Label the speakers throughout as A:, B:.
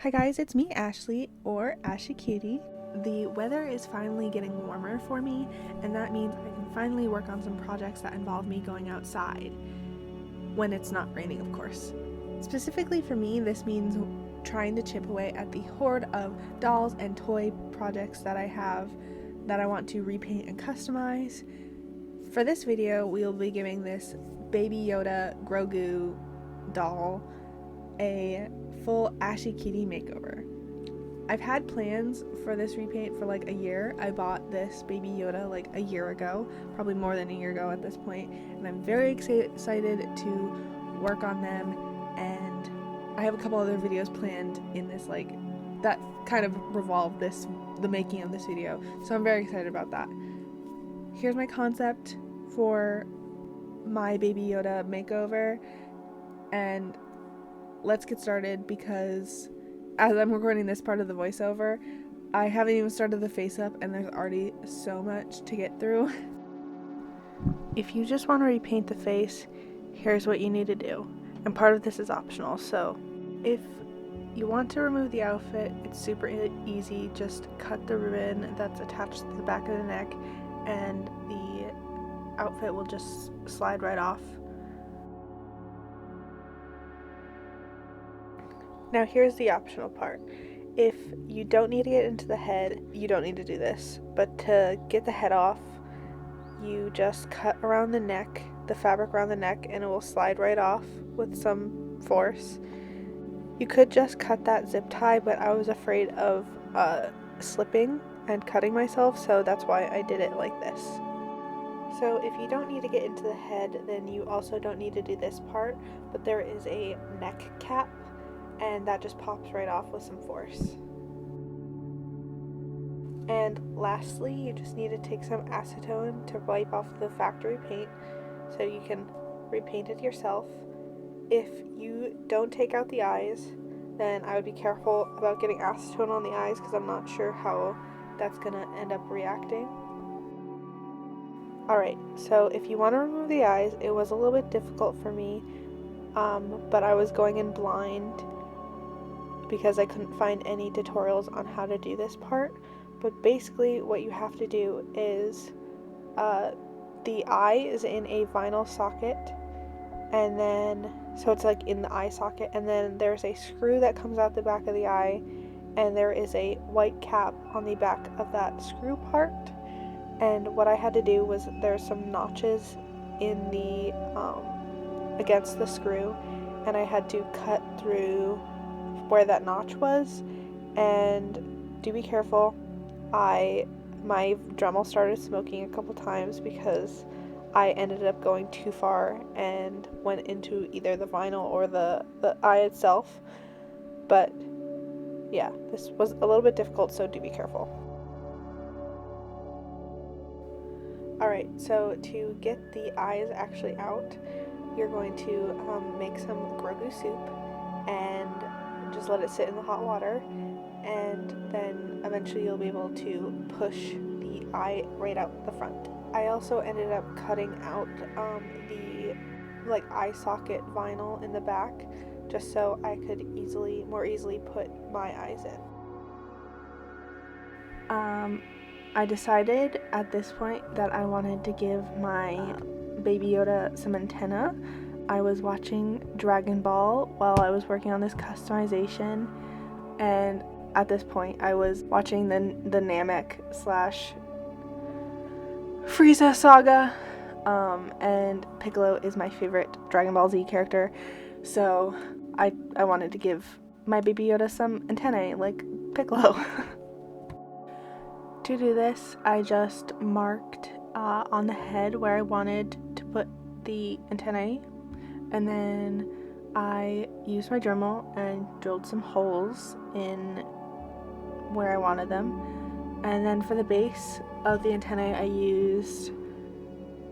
A: Hi guys, it's me, Ashley, or Ashy Cutie. The weather is finally getting warmer for me, and that means I can finally work on some projects that involve me going outside. When it's not raining, of course. Specifically for me, this means trying to chip away at the horde of dolls and toy projects that I have that I want to repaint and customize. For this video, we'll be giving this Baby Yoda Grogu doll a full Ashy Kitty makeover. I've had plans for this repaint for like a year. I bought this Baby Yoda like a year ago, probably more than a year ago at this point, and I'm very excited to work on them, and I have a couple other videos planned in this that kind of revolve the making of this video, so I'm very excited about that. Here's my concept for my Baby Yoda makeover, and let's get started because as I'm recording this part of the voiceover, I haven't even started the Faceup and there's already so much to get through. If you just want to repaint the face, here's what you need to do. And part of this is optional, so if you want to remove the outfit, it's super easy. Just cut the ribbon that's attached to the back of the neck and the outfit will just slide right off. Now here's the optional part. If you don't need to get into the head, you don't need to do this. But to get the head off, you just cut around the neck, the fabric around the neck, and it will slide right off with some force. You could just cut that zip tie, but I was afraid of slipping and cutting myself, so that's why I did it like this. So if you don't need to get into the head, then you also don't need to do this part, but there is a neck cap, and that just pops right off with some force. And lastly, you just need to take some acetone to wipe off the factory paint so you can repaint it yourself. If you don't take out the eyes, then I would be careful about getting acetone on the eyes because I'm not sure how that's gonna end up reacting. Alright, so if you want to remove the eyes, it was a little bit difficult for me, but I was going in blind because I couldn't find any tutorials on how to do this part. But basically what you have to do is the eye is in a vinyl socket, and then so it's like in the eye socket, and then there's a screw that comes out the back of the eye, and there is a white cap on the back of that screw part. And what I had to do was there's some notches in the against the screw, and I had to cut through where that notch was. And do be careful, my Dremel started smoking a couple times because I ended up going too far and went into either the vinyl or the eye itself. But yeah, this was a little bit difficult, so do be careful. Alright, so to get the eyes actually out, you're going to make some Grogu soup and just let it sit in the hot water, and then eventually you'll be able to push the eye right out the front. I also ended up cutting out the eye socket vinyl in the back just so I could more easily put my eyes in. I decided at this point that I wanted to give my Baby Yoda some antennae. I was watching Dragon Ball while I was working on this customization, and at this point I was watching the Namek / Frieza saga, and Piccolo is my favorite Dragon Ball Z character, so I wanted to give my Baby Yoda some antennae like Piccolo. To do this, I just marked on the head where I wanted to put the antennae, and then I used my Dremel and drilled some holes in where I wanted them. And then for the base of the antennae, I used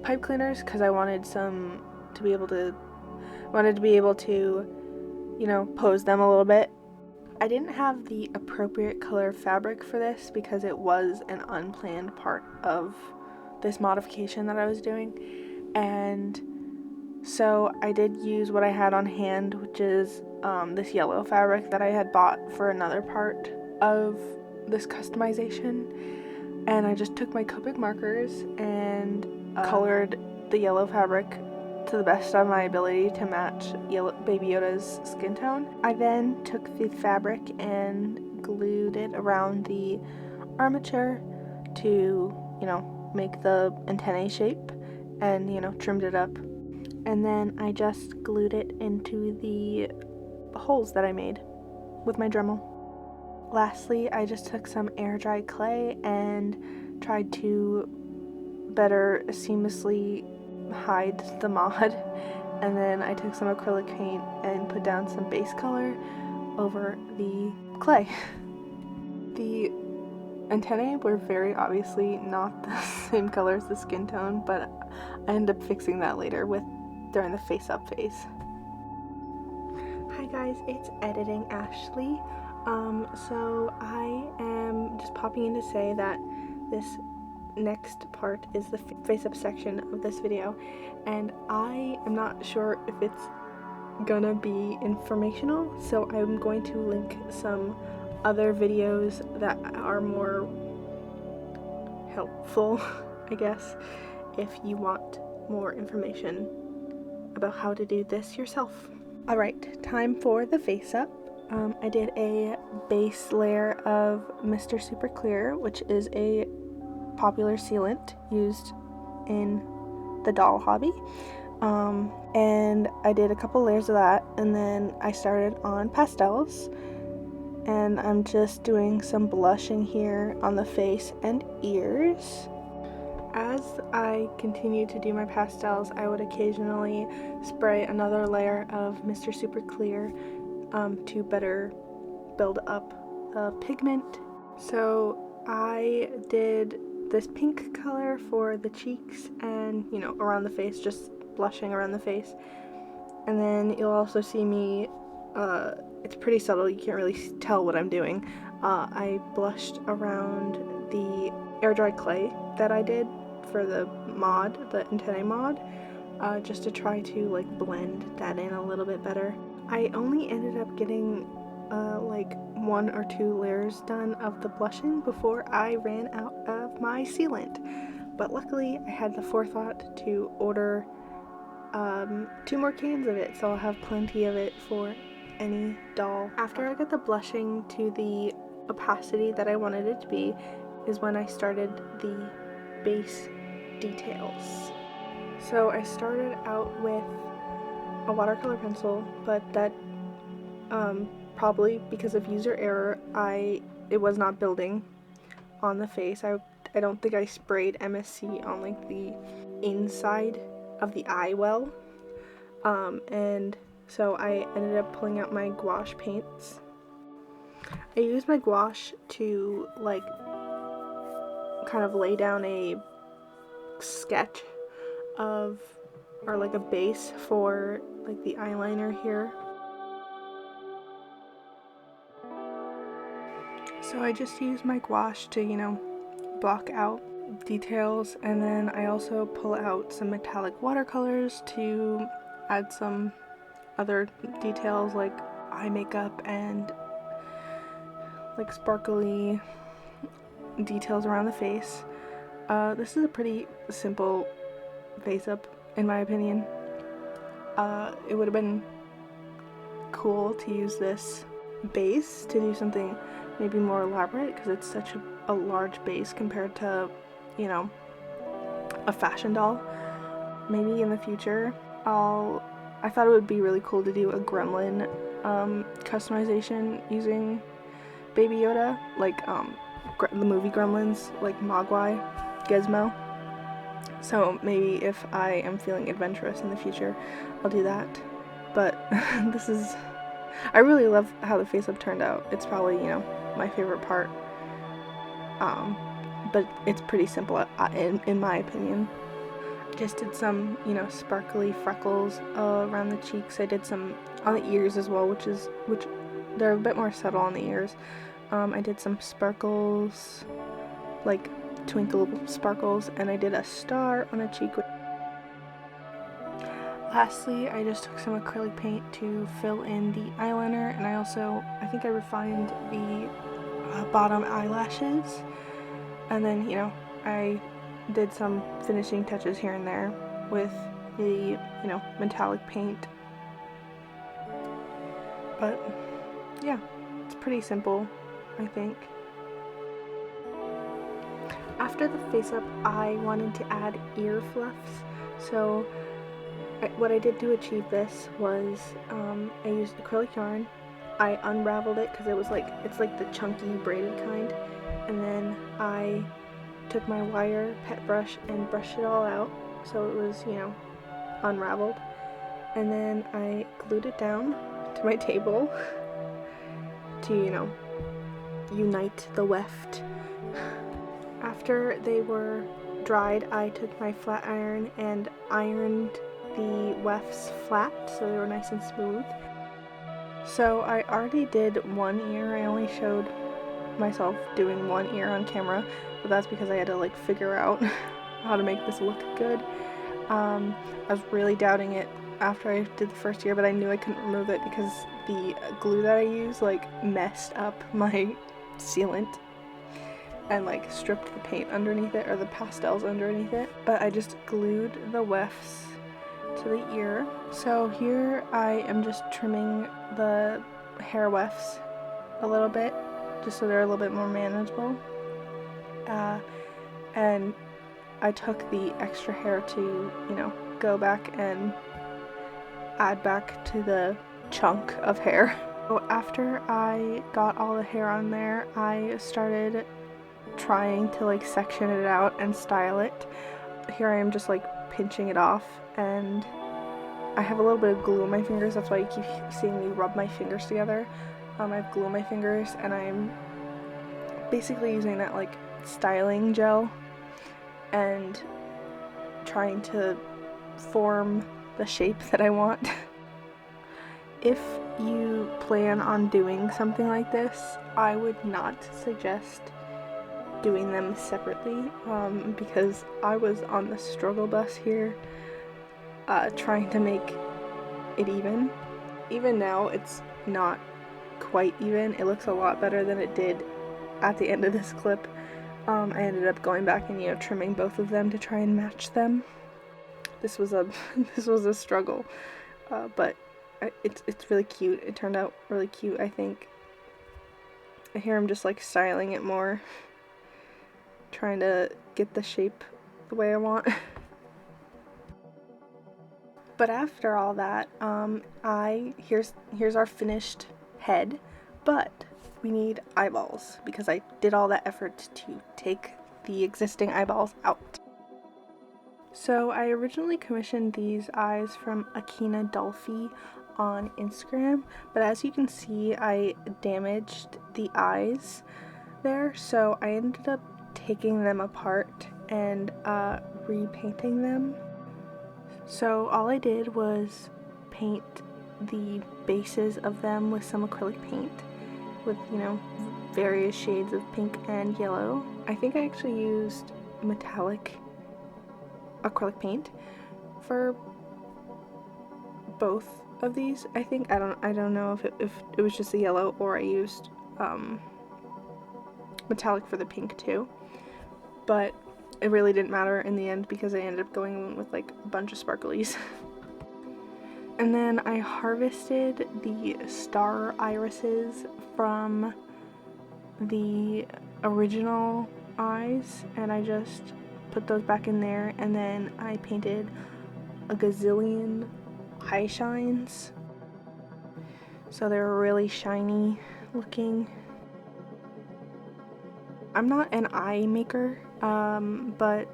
A: pipe cleaners because I wanted to be able to, you know, pose them a little bit. I didn't have the appropriate color fabric for this because it was an unplanned part of this modification that I was doing, and so I did use what I had on hand, which is this yellow fabric that I had bought for another part of this customization, and I just took my Copic markers and colored the yellow fabric to the best of my ability to match Baby Yoda's skin tone. I then took the fabric and glued it around the armature to, you know, make the antennae shape, and, you know, trimmed it up. And then I just glued it into the holes that I made with my Dremel. Lastly, I just took some air dry clay and tried to better seamlessly hide the mod, and then I took some acrylic paint and put down some base color over the clay. The antennae were very obviously not the same color as the skin tone, but I ended up fixing that later during the face-up phase. Hi guys, it's Editing Ashley. So I am just popping in to say that this next part is the face-up section of this video, and I am not sure if it's gonna be informational, so I'm going to link some other videos that are more helpful, I guess, if you want more information about how to do this yourself. Alright, time for the face-up. I did a base layer of Mr. Super Clear, which is a popular sealant used in the doll hobby. And I did a couple layers of that, and then I started on pastels, and I'm just doing some blushing here on the face and ears. As I continue to do my pastels, I would occasionally spray another layer of Mr. Super Clear to better build up the pigment. So I did this pink color for the cheeks and, you know, around the face, just blushing around the face. And then you'll also see me, it's pretty subtle, you can't really tell what I'm doing. I blushed around the air dry clay that I did for the mod, the antennae mod, just to try to like blend that in a little bit better. I only ended up getting like 1 or 2 layers done of the blushing before I ran out of my sealant, but luckily I had the forethought to order 2 more cans of it, so I'll have plenty of it for any doll. After I got the blushing to the opacity that I wanted it to be is when I started the base details. So I started out with a watercolor pencil, but that probably because of user error, it was not building on the face. I don't think I sprayed MSC on like the inside of the eye well, and so I ended up pulling out my gouache paints. I used my gouache to like kind of lay down a sketch of, or like a base for like the eyeliner here. So I just used my gouache to, you know, block out details, and then I also pull out some metallic watercolors to add some other details like eye makeup and like sparkly details around the face. This is a pretty simple face up in my opinion. It would have been cool to use this base to do something maybe more elaborate, because it's such a large base compared to, you know, a fashion doll. Maybe in the future I thought it would be really cool to do a gremlin customization using Baby Yoda, like the movie Gremlins, like Mogwai, Gizmo. So maybe if I am feeling adventurous in the future, I'll do that. But I really love how the face up turned out. It's probably, you know, my favorite part. But it's pretty simple in my opinion. Just did some, you know, sparkly freckles around the cheeks. I did some on the ears as well, which they're a bit more subtle on the ears. I did some sparkles, like twinkle sparkles, and I did a star on a cheek. Lastly, I just took some acrylic paint to fill in the eyeliner, and I think I refined the bottom eyelashes, and then, I did some finishing touches here and there with the, metallic paint. But yeah, it's pretty simple, I think. After the face up, I wanted to add ear fluffs, so what I did to achieve this was I used acrylic yarn. I unraveled it because it's like the chunky braided kind, and then I took my wire pet brush and brushed it all out so it was, unraveled, and then I glued it down to my table to, unite the weft. After they were dried, I took my flat iron and ironed the wefts flat so they were nice and smooth. So I already did one ear. I only showed myself doing one ear on camera, but that's because I had to figure out how to make this look good. I was really doubting it after I did the first ear, but I knew I couldn't remove it because the glue that I used messed up my sealant and stripped the paint underneath it, or the pastels underneath it. But I just glued the wefts to the ear. So here I am just trimming the hair wefts a little bit, just so they're a little bit more manageable. And I took the extra hair to, go back and add back to the chunk of hair. So after I got all the hair on there, I started trying to section it out and style it. Here I am just pinching it off, and I have a little bit of glue on my fingers, that's why you keep seeing me rub my fingers together. I have glue on my fingers, and I'm basically using that styling gel and trying to form the shape that I want. If you plan on doing something like this, I would not suggest doing them separately, because I was on the struggle bus here trying to make it even. Even now it's not quite even. It looks a lot better than it did at the end of this clip. I ended up going back and trimming both of them to try and match them. This was a struggle, but it's really cute. It turned out really cute, I think. Here I'm just styling it more, trying to get the shape the way I want. But after all that, here's our finished head, but we need eyeballs because I did all that effort to take the existing eyeballs out. So I originally commissioned these eyes from Akina Dolphy on Instagram, but as you can see, I damaged the eyes there, so I ended up taking them apart and repainting them. So all I did was paint the bases of them with some acrylic paint with, various shades of pink and yellow. I think I actually used metallic acrylic paint for both of these. I think I don't know if it was just the yellow or I used metallic for the pink too, but it really didn't matter in the end because I ended up going with a bunch of sparklies. And then I harvested the star irises from the original eyes, and I just put those back in there, and then I painted a gazillion eye shines, so they were really shiny looking. I'm not an eye maker, but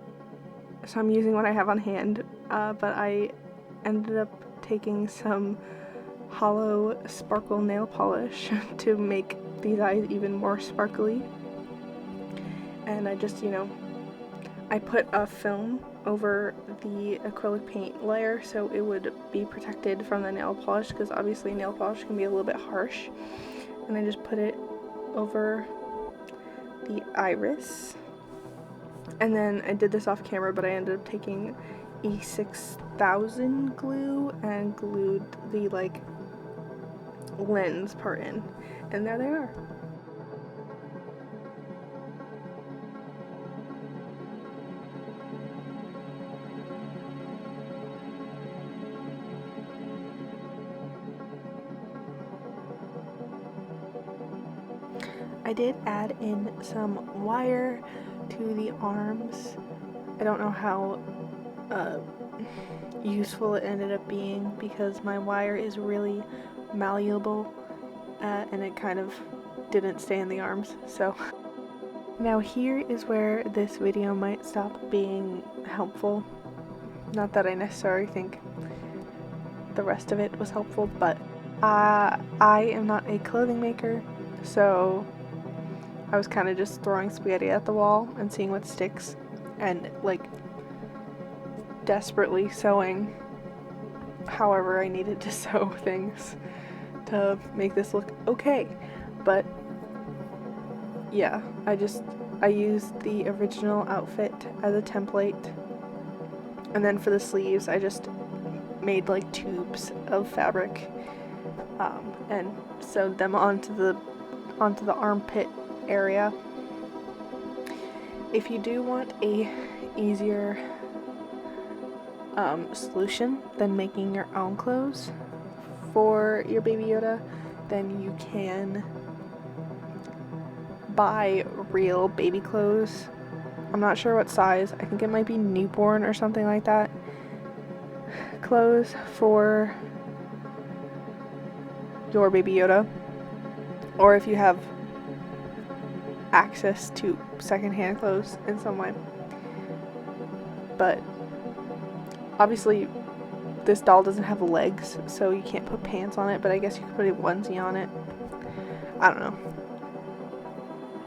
A: so I'm using what I have on hand, but I ended up taking some hollow sparkle nail polish to make these eyes even more sparkly, and I just, I put a film over the acrylic paint layer so it would be protected from the nail polish, because obviously nail polish can be a little bit harsh, and I just put it over the iris. And then I did this off camera, but I ended up taking E6000 glue and glued the like lens part in, and there they are. I did add in some wire to the arms. I don't know how useful it ended up being because my wire is really malleable and it kind of didn't stay in the arms. So now here is where this video might stop being helpful. Not that I necessarily think the rest of it was helpful, but I am not a clothing maker, so I was kind of just throwing spaghetti at the wall and seeing what sticks and like desperately sewing however I needed to sew things to make this look okay. But yeah, I used the original outfit as a template, and then for the sleeves I just made like tubes of fabric and sewed them onto the armpit area. If you do want a easier solution than making your own clothes for your baby Yoda, then you can buy real baby clothes. I'm not sure what size, I think it might be newborn or something like that, clothes for your baby Yoda, or if you have access to secondhand clothes in some way. But obviously this doll doesn't have legs, so you can't put pants on it, but I guess you could put a onesie on it. I don't know.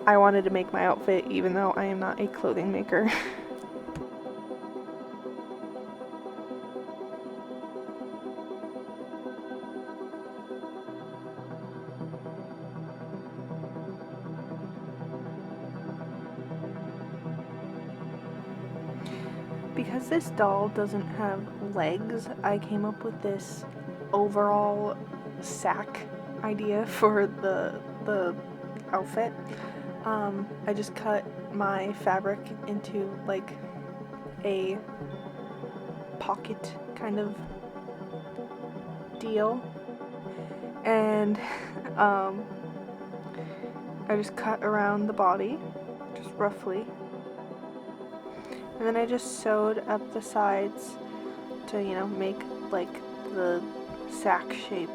A: I wanted to make my outfit even though I am not a clothing maker. Because this doll doesn't have legs, I came up with this overall sack idea for the outfit. I just cut my fabric into like a pocket kind of deal, and I just cut around the body, just roughly. And then I just sewed up the sides to, you know, make like the sack shape.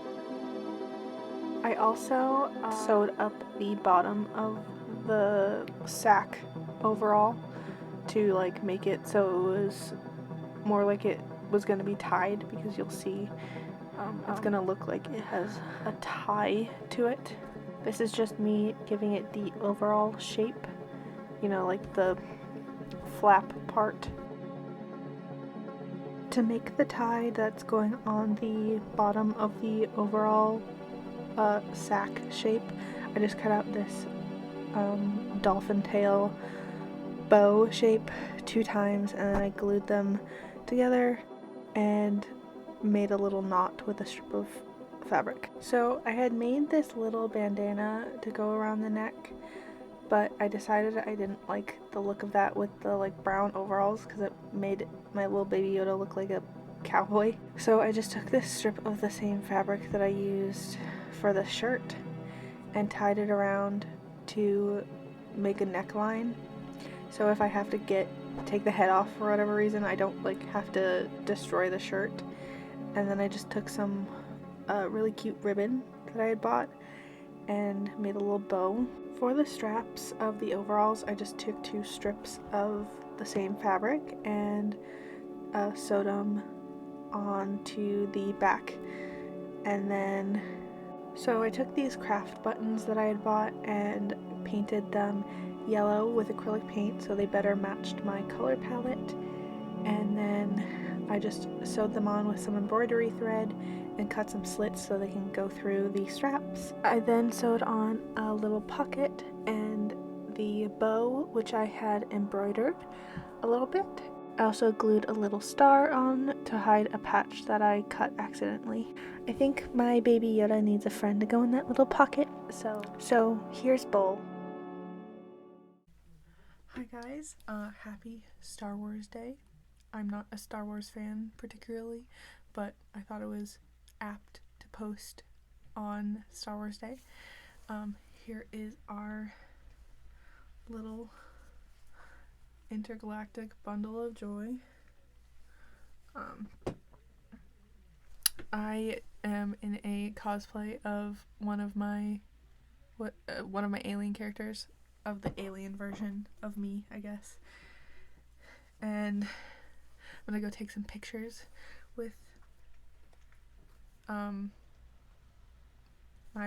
A: I also sewed up the bottom of the sack overall to like make it so it was more like it was going to be tied, because you'll see it's going to look like it has a tie to it. This is just me giving it the overall shape, you know, like the flap part. To make the tie that's going on the bottom of the overall sack shape, I just cut out this dolphin tail bow shape 2 times, and then I glued them together and made a little knot with a strip of fabric. So I had made this little bandana to go around the neck, but I decided I didn't like the look of that with the like brown overalls, because it made my little baby Yoda look like a cowboy. So I just took this strip of the same fabric that I used for the shirt and tied it around to make a neckline. So if I have to take the head off for whatever reason, I don't like have to destroy the shirt. And then I just took some really cute ribbon that I had bought and made a little bow. For the straps of the overalls, I just took 2 strips of the same fabric and sewed them onto the back. And then, so I took these craft buttons that I had bought and painted them yellow with acrylic paint so they better matched my color palette. And then I just sewed them on with some embroidery thread and cut some slits so they can go through the straps. I then sewed on a little pocket and the bow, which I had embroidered a little bit, I also glued a little star on to hide a patch that I cut accidentally. I think my baby Yoda needs a friend to go in that little pocket, so here's Bull. Hi guys, happy Star Wars Day. I'm not a Star Wars fan particularly, but I thought it was apt to post on Star Wars Day. Here is our little intergalactic bundle of joy. I am in a cosplay of one of my alien characters, of the alien version of me, I guess. And I'm gonna go take some pictures with my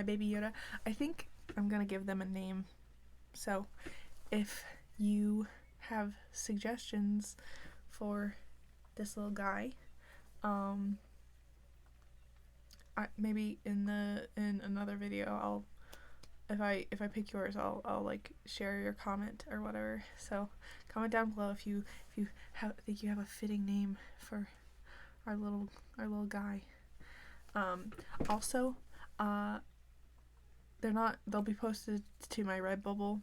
A: baby Yoda. I think I'm gonna give them a name. So if you have suggestions for this little guy, maybe in another video if I pick yours, I'll like share your comment or whatever. So comment down below if you think you have a fitting name for our little guy. Also, they'll be posted to my Redbubble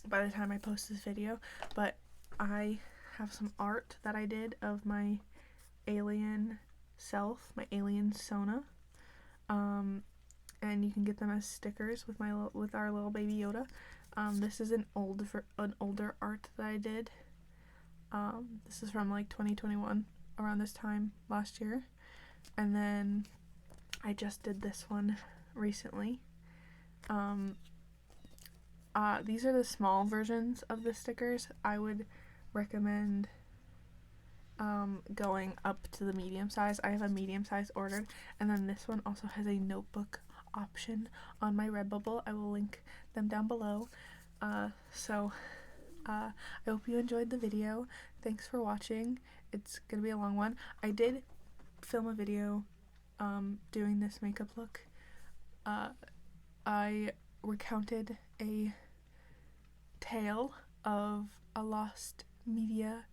A: by the time I post this video, but I have some art that I did of my alien self, my alien Sona. And you can get them as stickers with our little baby Yoda. This is an older art that I did. This is from like 2021, around this time last year, and then I just did this one recently. These are the small versions of the stickers. I would recommend going up to the medium size. I have a medium size ordered, and then this one also has a notebook option on my Redbubble. I will link them down below. I hope you enjoyed the video. Thanks for watching. It's gonna be a long one. I did film a video doing this makeup look. I recounted a tale of a lost media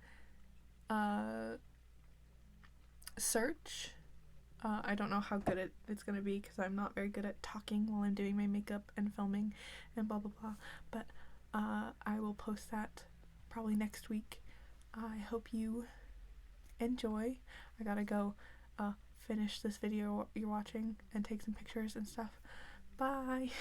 A: search. I don't know how good it's gonna be because I'm not very good at talking while I'm doing my makeup and filming and blah blah blah, but I will post that probably next week. I hope you enjoy. I gotta go finish this video you're watching and take some pictures and stuff. Bye!